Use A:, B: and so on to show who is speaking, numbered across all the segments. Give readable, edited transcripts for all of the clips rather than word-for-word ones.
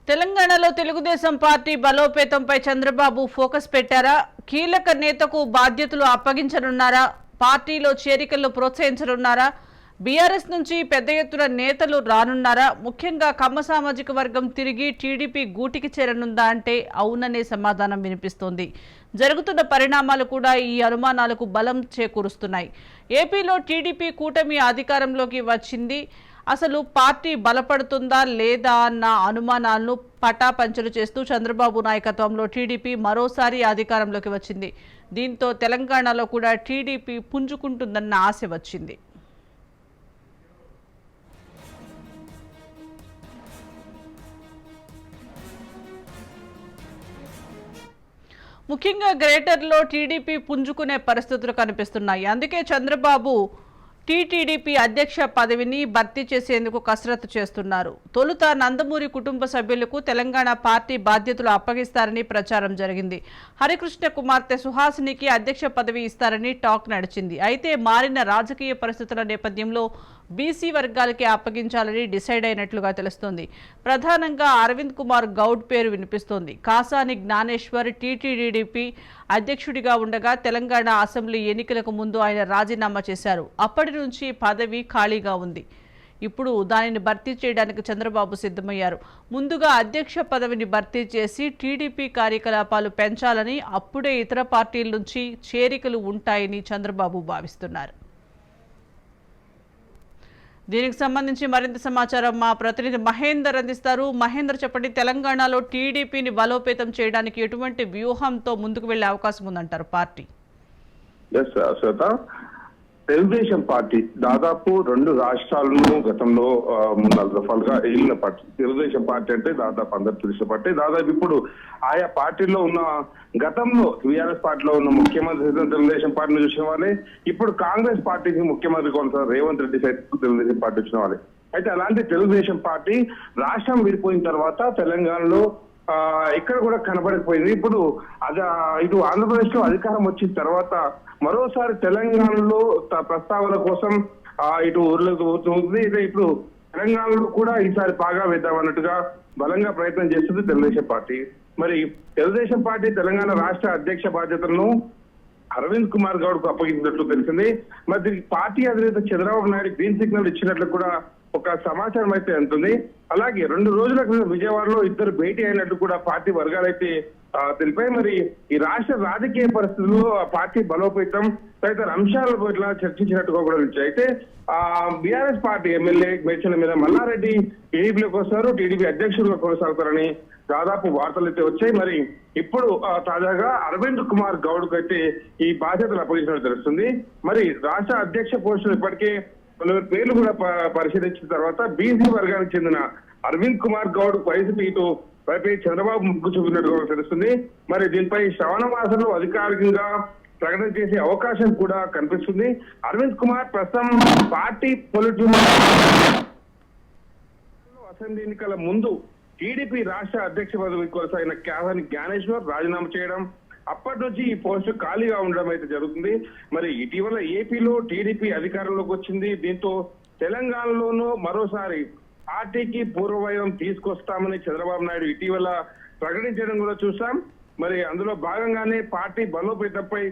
A: తెలంగాణలో Telugu Desam party బలోపేతంపై Chandrababu focus పెట్టారా? కీలక నేతకు బాధ్యతలు అప్పగించనున్నారా? పార్టీలో చేరికలను ప్రోత్సహించనున్నారా? బీఆర్ఎస్ నుంచి పెద్ద ఎత్తున నేతలు రానున్నారా? ముఖ్యంగా కమ్మ సామాజిక వర్గం తిరిగి టీడీపీ గూటికి చేరనుందా అంటే అవుననే సమాధానం వినిపిస్తోంది. జరుగుతున్న పరిణామాలు కూడా ఈ అనుమానాలకు బలం చేకూరుస్తున్నాయి. ఏపీలో టీడీపీ కూటమి అధికారంలోకి వచ్చింది. అసలు పార్టీ బలపడుతుందా లేదా అన్న అనుమానాలను పటాపంచలు చేస్తూ చంద్రబాబు నాయకత్వంలో టీడీపీ మరోసారి అధికారంలోకి వచ్చింది. దీంతో తెలంగాణలో కూడా టీడీపీ పుంజుకుంటుందన్న ఆశ వచ్చింది. ముఖ్యంగా గ్రేటర్లో టీడీపీ పుంజుకునే పరిస్థితులు కనిపిస్తున్నాయి. అందుకే చంద్రబాబు టీటీడీపీ అధ్యక్ష పదవిని భర్తీ చేసేందుకు కసరత్తు చేస్తున్నారు. తొలుత నందమూరి కుటుంబ సభ్యులకు తెలంగాణ పార్టీ బాధ్యతలు అప్పగిస్తారని ప్రచారం జరిగింది. హరికృష్ణ కుమార్తె సుహాసినికి అధ్యక్ష పదవి ఇస్తారని టాక్ నడిచింది. అయితే మారిన రాజకీయ పరిస్థితుల నేపథ్యంలో బీసీ వర్గాలకి అప్పగించాలని డిసైడ్ అయినట్లుగా తెలుస్తోంది. ప్రధానంగా అరవింద్ కుమార్ గౌడ్ పేరు వినిపిస్తోంది. కాసాని జ్ఞానేశ్వర్ టీటీడీపీ అధ్యక్షుడిగా ఉండగా తెలంగాణ అసెంబ్లీ ఎన్నికలకు ముందు ఆయన రాజీనామా చేశారు. అప్పటి నుంచి పదవి ఖాళీగా ఉంది. ఇప్పుడు దానిని భర్తీ చేయడానికి చంద్రబాబు సిద్ధమయ్యారు. ముందుగా అధ్యక్ష పదవిని భర్తీ చేసి టీడీపీ కార్యకలాపాలు పెంచాలని, అప్పుడే ఇతర పార్టీల నుంచి చేరికలు ఉంటాయని చంద్రబాబు భావిస్తున్నారు. దీనికి సంబంధించి మరింత సమాచారం మా ప్రతినిధి మహేందర్ అందిస్తారు. మహేందర్, చెప్పండి, తెలంగాణలో టీడీపీని బలోపేతం చేయడానికి ఎటువంటి వ్యూహంతో ముందుకు వెళ్లే అవకాశం ఉందంటారు పార్టీ?
B: తెలుగుదేశం పార్టీ దాదాపు 2 రాష్ట్రాలను గతంలో 3-4 దఫాలుగా ఏలిన పార్టీ. తెలుగుదేశం పార్టీ అంటే దాదాపు అందరు తెలిసిన పార్టీ. దాదాపు ఇప్పుడు ఆయా పార్టీలో ఉన్న గతంలో టీఆర్ఎస్ పార్టీలో ఉన్న ముఖ్యమంత్రి తెలుగుదేశం పార్టీని చూసిన వాళ్ళే, ఇప్పుడు కాంగ్రెస్ పార్టీకి ముఖ్యమంత్రి కొనసాగు రేవంత్ రెడ్డి సైతం తెలుగుదేశం పార్టీ వచ్చిన వాళ్ళే. అయితే అలాంటి తెలుగుదేశం పార్టీ రాష్ట్రం విడిపోయిన తర్వాత తెలంగాణలో ఇక్కడ కూడా కనబడకపోయింది. ఇప్పుడు ఇటు ఆంధ్రప్రదేశ్ లో అధికారం వచ్చిన తర్వాత మరోసారి తెలంగాణలో ప్రస్తావన కోసం ఇటు ఊర్లోకి ఇప్పుడు తెలంగాణలో కూడా ఈసారి బాగా వేద్దామన్నట్టుగా బలంగా ప్రయత్నం చేస్తుంది తెలుగుదేశం పార్టీ. మరి తెలుగుదేశం పార్టీ తెలంగాణ రాష్ట్ర అధ్యక్ష బాధ్యతలను అరవింద్ కుమార్ గౌడ్ కు అప్పగించినట్లు తెలిసింది. మరి పార్టీ అధినేత చంద్రబాబు నాయుడు గ్రీన్ సిగ్నల్ ఇచ్చినట్లు కూడా ఒక సమాచారం అయితే ఉంటుంది. అలాగే 2 రోజుల క్రితం విజయవాడలో ఇద్దరు భేటీ అయినట్టు కూడా పార్టీ వర్గాలైతే తెలిపాయి. మరి ఈ రాష్ట్ర రాజకీయ పరిస్థితుల్లో పార్టీ బలోపేతం తదితర అంశాల పట్ల చర్చించినట్టుగా కూడా నిలిచాయి. అయితే బీఆర్ఎస్ పార్టీ ఎమ్మెల్యే మేడ్చల మీద మల్లారెడ్డి టీడీపీలోకి వస్తారు, టీడీపీ అధ్యక్షులుగా కొనసాగుతారని దాదాపు వార్తలు అయితే వచ్చాయి. మరి ఇప్పుడు తాజాగా అరవింద్ కుమార్ గౌడ్ కు అయితే ఈ బాధ్యతలు అప్పగించినట్టు తెలుస్తుంది. మరి రాష్ట్ర అధ్యక్ష పోస్టులు ఇప్పటికే 4 పేర్లు కూడా పరిశీలించిన తర్వాత బీసీ వర్గానికి చెందిన అరవింద్ కుమార్ గౌడ్ వైసీపీ ఇటు వైపీ చంద్రబాబు ముగ్గు చూపినట్టుగా తెలుస్తుంది. మరి దీనిపై శ్రవణ మాసంలో అధికారికంగా ప్రకటన చేసే అవకాశం కూడా కనిపిస్తుంది. అరవింద్ కుమార్ ప్రస్తుతం పార్టీ అసెంబ్లీ ఎన్నికల ముందు టీడీపీ రాష్ట్ర అధ్యక్ష పదవి కొనసాగిన కాసాని జ్ఞానేశ్వర్ రాజీనామా చేయడం, అప్పటి నుంచి ఈ పోస్టు ఖాళీగా ఉండడం అయితే జరుగుతుంది. మరి ఇటీవల ఏపీలో టీడీపీ అధికారంలోకి వచ్చింది. దీంతో తెలంగాణలోనూ మరోసారి పార్టీకి పూర్వవైభవం తీసుకొస్తామని చంద్రబాబు నాయుడు ఇటీవల ప్రకటించడం కూడా చూసాం. మరి అందులో భాగంగానే పార్టీ బలోపేతంపై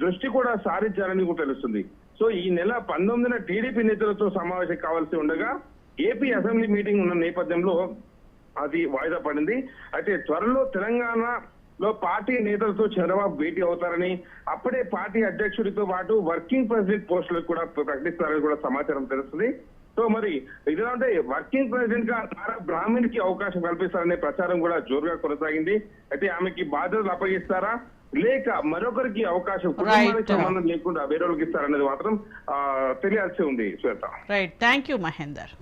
B: దృష్టి కూడా సారించారని కూడా తెలుస్తుంది. సో ఈ నెల 19న టీడీపీ నేతలతో సమావేశం కావాల్సి ఉండగా ఏపీ అసెంబ్లీ మీటింగ్ ఉన్న నేపథ్యంలో అది వాయిదా పడింది. అయితే త్వరలో తెలంగాణలో పార్టీ నేతలతో చంద్రబాబు భేటీ అవుతారని, అప్పుడే పార్టీ అధ్యక్షుడితో పాటు వర్కింగ్ ప్రెసిడెంట్ పోస్టులకు కూడా ప్రకటిస్తారని కూడా సమాచారం తెలుస్తుంది. సో మరి ఇదిలా ఉంటే వర్కింగ్ ప్రెసిడెంట్ గా తారా బ్రాహ్మణ్ కి అవకాశం కల్పిస్తారనే ప్రచారం కూడా జోరుగా కొనసాగింది. అయితే ఆమెకి బాధ్యతలు అప్పగిస్తారా లేక మరొకరికి అవకాశం కుటుంబానికి సంబంధం లేకుండా వేరే వాళ్ళకి ఇస్తారనేది మాత్రం తెలియాల్సి ఉంది. శ్వేత,
A: రైట్, థ్యాంక్ యూ మహేందర్.